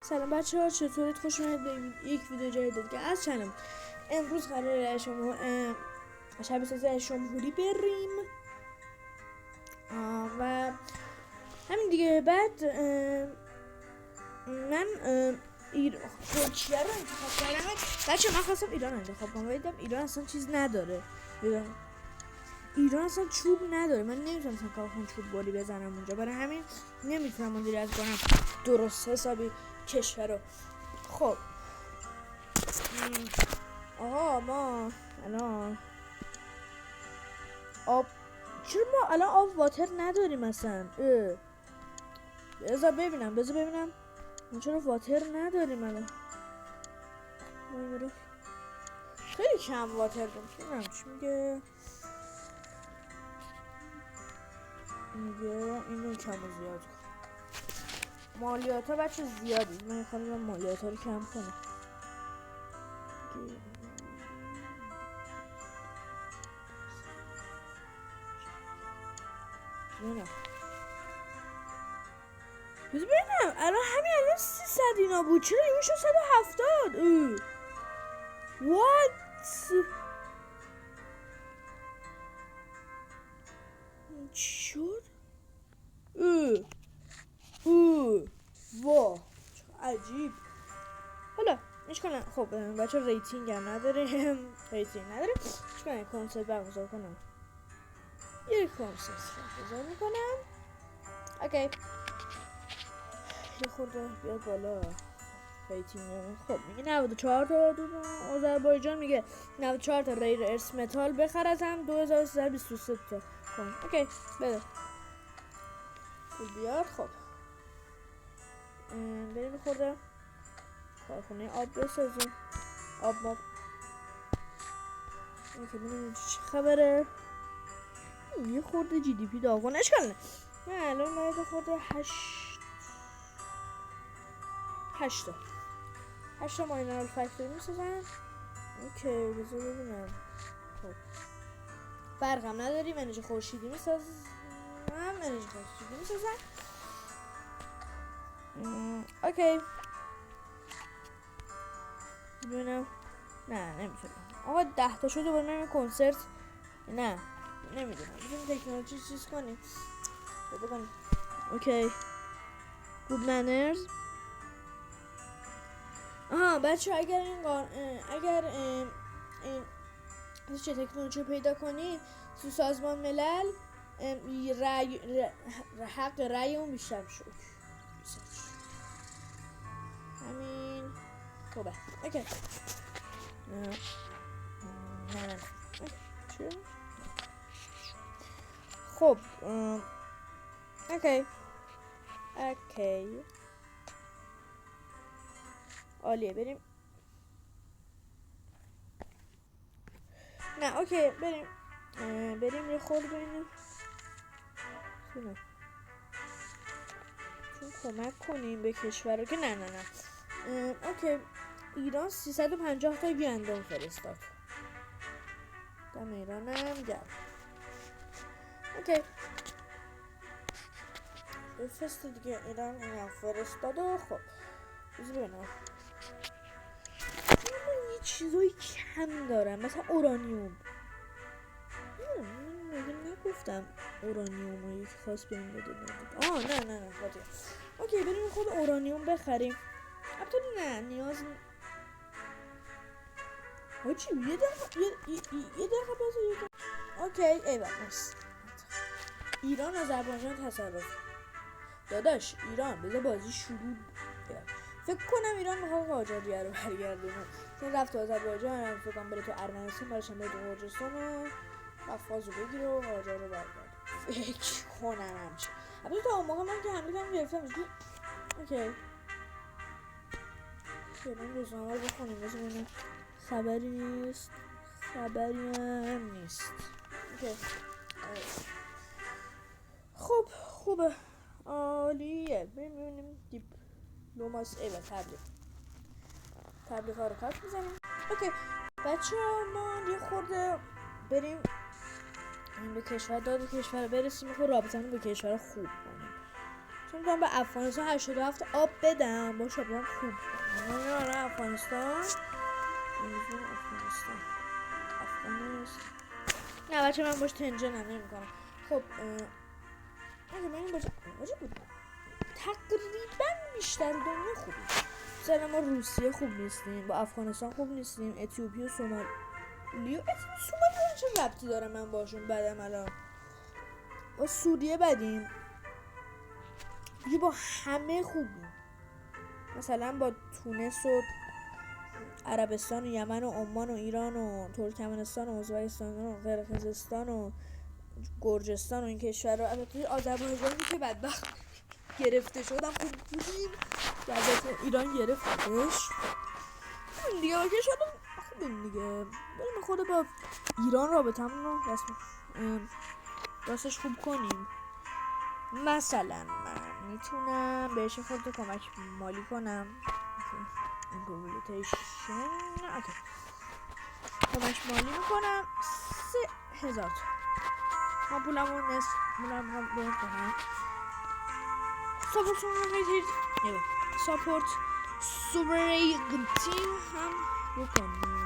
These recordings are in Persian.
سلام بچه ها، چطورید؟ خوش اومدید به یک ویدیو جدید که از چنل. امروز قراره شما شب سازی جمهوری بریم و همین دیگه. بعد من ترکیه رو انتخاب کردم. بچه من خواستم ایران انتخاب کنم، دیدم ایران اصلا چیز نداره. ایران اصلا چوب نداره. من نمیتونم مثلا کارخون چوب باری بزنم اونجا، برای همین نمیتونم مدیریت کنم درست حسابی کشور رو. خب آقا ما الان آب، چرا ما الان آب واتر نداریم اصلا؟ بذار ببینم ما چرا واتر نداریم الان؟ خیلی کم واتر داریم. نمیدونم چی میگه اینو کم و زیاد کن. مالیات ها بچه زیادی، من میخوام مالیات ها رو کم کنم. ببینم الان الان 300 اینا بود، چرا این شد 170؟ وات چی شد؟ وا عجیب. حالا اشکال خب بچه ریتینگ هم نداره. اشکال کنسرت برگزار کنم، یک کنسرت برگزار میکنم. اوکی یه خورده بیاد بالا ریتینگ. خب میگه 94 تا آذربایجان میگه 94 تا ریر ارث متال بخرتم 2323 تا کنم. اوکی بده بیاد. خب بریم خورده کارخونه آب بسازیم. آب اوکی ببینیم چه خبره. یه خورده جی دی پی داغون. اشکال نه. من الان باید خورده 8 تا ماینرال فکتوری میسازن. اوکی بذار ببینم. خب برقم نداریم، انرژی خورشیدی میسازم. اوکی ببینم. نه نمیتونم. آقا 10 تا شده باید بریم کنسرت. نه نمیدونم. ببین تکنولوژی چیز کنیم. بده کنیم. اوکی گود منرز. آها بچه اگر این چه تکنولوژی رو پیدا کنی تو سازمان ملل حق رأی اون بیشتر شد. همین خوبه. اوکی نه چی؟ خب اوکی عالیه بریم. نه اوکی بریم یه خورد ببینیم چون کمک کنیم به کشور رو که نه اوکی ایران 350 تا گندم فرستاد. دم ایرانم گرم. اوکی بفرست دیگه. ایران اینم فرستاد و خب بذار ببینم. یه چیزایی کم دارم مثلا اورانیوم. مگه نگفتم اورانیوم رو یکی خواست بهم بده؟ نه خاطر. اوکی بریم خود اورانیوم بخریم. البته نه نیاز چی؟ یه دقیقه بذار. اوکی ایوه نیست. ایران آذربایجان تصرف. داداش ایران بذار بازی شروع. فکر کنم ایران میخواد قاجاریه رو برگردونه. چون رفت آذربایجان، فکر کنم بره تو ارمنستان، برشن بره تو گرجستان و افغازو بگیره و قاجار رو برگرد. فکر کنم همچه. البته تا اون موقع من که همدیگه گرفتم. اوکی بریم روزنامه رو بخونیم. بذار ببینم خبری نیست. خبری هم نیست. اوکی خب خوبه عالیه. بریم ببینیم دیپلماسی تبلیغ ها رو کارت میزنیم. اوکی بچه ما یه خورده بریم به کشور کشور برسیم و رابطمون به کشور خوب کنیم. چون دارم به افغانستان 87 آب بدم با شبرم خوب کنم. افغانستان نه بچه من باش تنجن هم نمی کنم. خب اگه من این باشه بود تقریبا بیشتر دنیا خوبی. مثلا ما روسیه خوب نیستیم، با افغانستان خوب نیستیم، اتیوپی و سومالی چه ربطی داره من باشون بدم الان. با سوریه بدیم دیگه، با همه خوبیم. مثلا با تونس و عربستان و یمن و عمان و ایران و ترکمنستان و ازبکستان و قرقیزستان و گرجستان و این کشور رو، البته آذربایجان که بدبخت گرفته شدم خوب بودیم که البته ایران گرفتش دیگه. با کشور خوبیم دیگه، بریم خود با ایران رابطمون رو راستش خوب کنیم. مثلا من میتونم بهش خود کمک مالی کنم، کمک مالی میکنم 3000 تا. ما پولمون نصف پولم باید کنم. ساپورت سوورینتی هم بکنیم.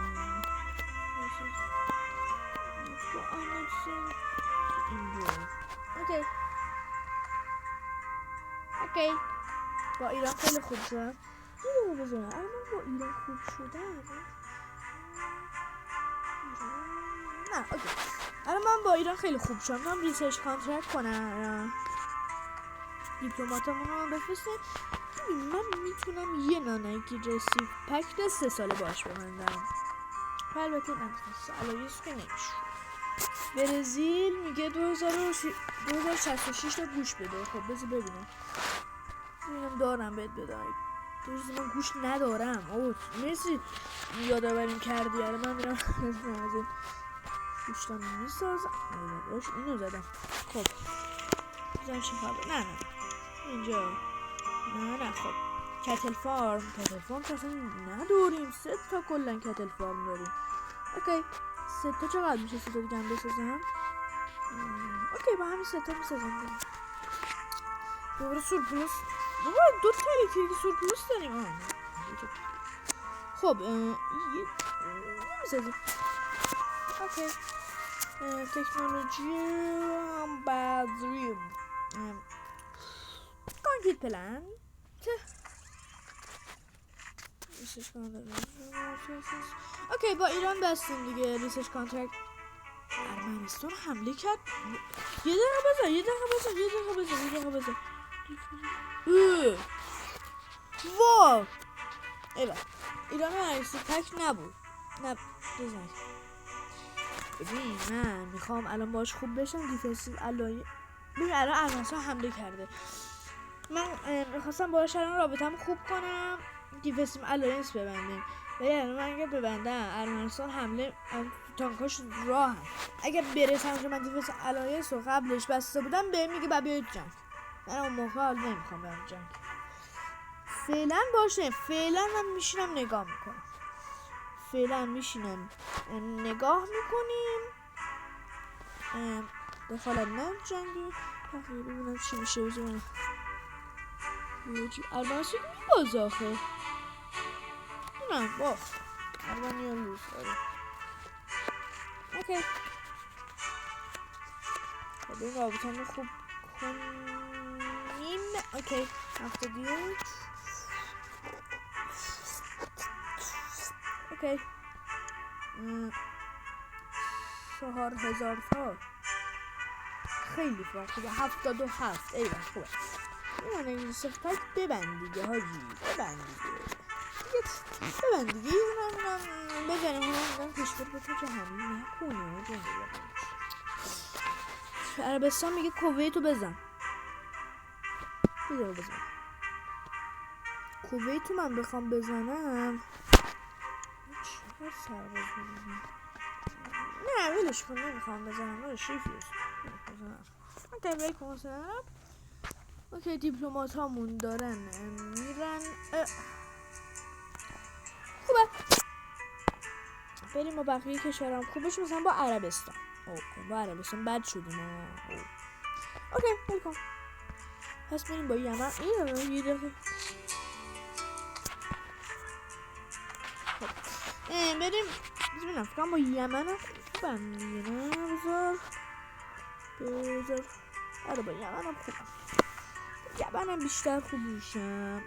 اوکی با ایران خیلی خوب شدم. یه بزنم اما با ایران خوب شدم. نه اوکی الان من با ایران خیلی خوب شدم. من ریسرچ کانترکت کنم، دیپلماتمون رو بفرستیم. من میتونم یه نانایکی رسیف پک 3 ساله باش ببندم. البته علایش که نمیشه. برزیل میگه 2066 تا گوش بده. خب بذار ببینم دارم بهت بدم. من گوش ندارم. اوه مرسی یادآوری کردی. الان من میرم از این گوشتم میسازم. باش اینو زدم. خب بزن چه خبر. نه اینجا نه خب کتل فارم که اصلا نداریم. 3 تا کلن کتل فارم داریم. اوکی 3 تا چقدر میشه 3 تا دیگه هم بسازم؟ اوکی با همین 3 تا میسازم. دوباره سورپلوس. دوباره 2 تا الکتریکی سورپلوس داریم. خب میسازیم. اوکی تکنولوژی هم بازریم کانکریت پلان اوکی با ایران بستیم دیگه. ریسرچ کانترکت ارمنستان حمله کرد. یه دقیقه بذار واو ایوه ایران هرسی تک نبود. نه بزنید ببین من میخوام الان باش خوب بشم. دیفنسیو علایه ببین الان ارمنستان حمله کرده. من میخواستم باش الان رابطم خوب کنم، دیفنسیو الاینس ببندیم. ولی الان من اگه ببندم ارمنستان حمله تانکاش راه هم. اگه برسم که من دیفنسیو الاینس رو قبلش بسته بودم به میگه بیاید جنگ. من اون موقع حال نمیخوام برم جنگ. فعلا باشه. فعلا من میشینم نگاه میکنم. دخالت نه جنگی تخیلی ببینم چی میشه. بزنم ارمنستان میبازه آخه. نه باخت. ارمنیا لوز داره. اوکی خب این رابطه همه خوب کنیم. اوکی 71 اوکی 4000 تا خیلی فرق خوبه. 77 ایوه خوبه. این انگلیسی پک ببند دیگه حاجی. ببند دیگه اونم بزنیم. اونم کشور بکنم که همین نکنه. عربستان میگه کویتو بزن. کویتو من بخوام بزنم چقدر سرباز بزنم. نه ولش کن نمیخوام بزنم. ولش ریفیوز اوکی بریک مثلا. اوکی دیپلمات هامون دارن میرن. خوبه بریم با بقیه کشورام خوب بشه. مثلا با عربستان. با عربستان بد شدیم. اوکی بریکم پس بریم با یمن. یه دقیقه بریم ببینم فکرم با یمن خوبم دیگه. نه بذار آره با یمن هم خوبم. یمن هم بیشتر خوب میشم.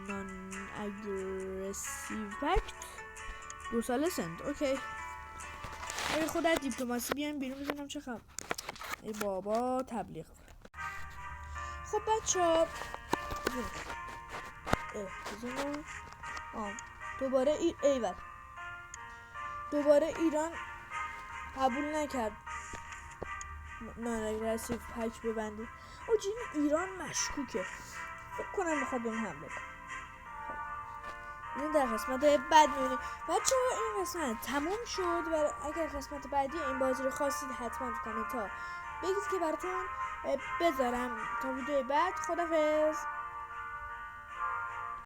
نان اگرسیو پکت 2 ساله سنت. اوکی ای خودت دیپلماسی بیایم بیرون بزنم چه خبر. ای بابا تبلیغ. خب بچه ها دوباره دوباره ایران قبول نکرد نان اگرسیو پک ببنده. این ایران مشکوکه، فکر کنم میخواد بهم حمله کنه. این در قسمت بعد میبینیم بچه ها. این قسمت تموم شد و اگر قسمت بعدی این بازی رو خواستید حتما تو کامنت ها بگید که براتون بذارم. تا ویدیو بعد خداحافظ.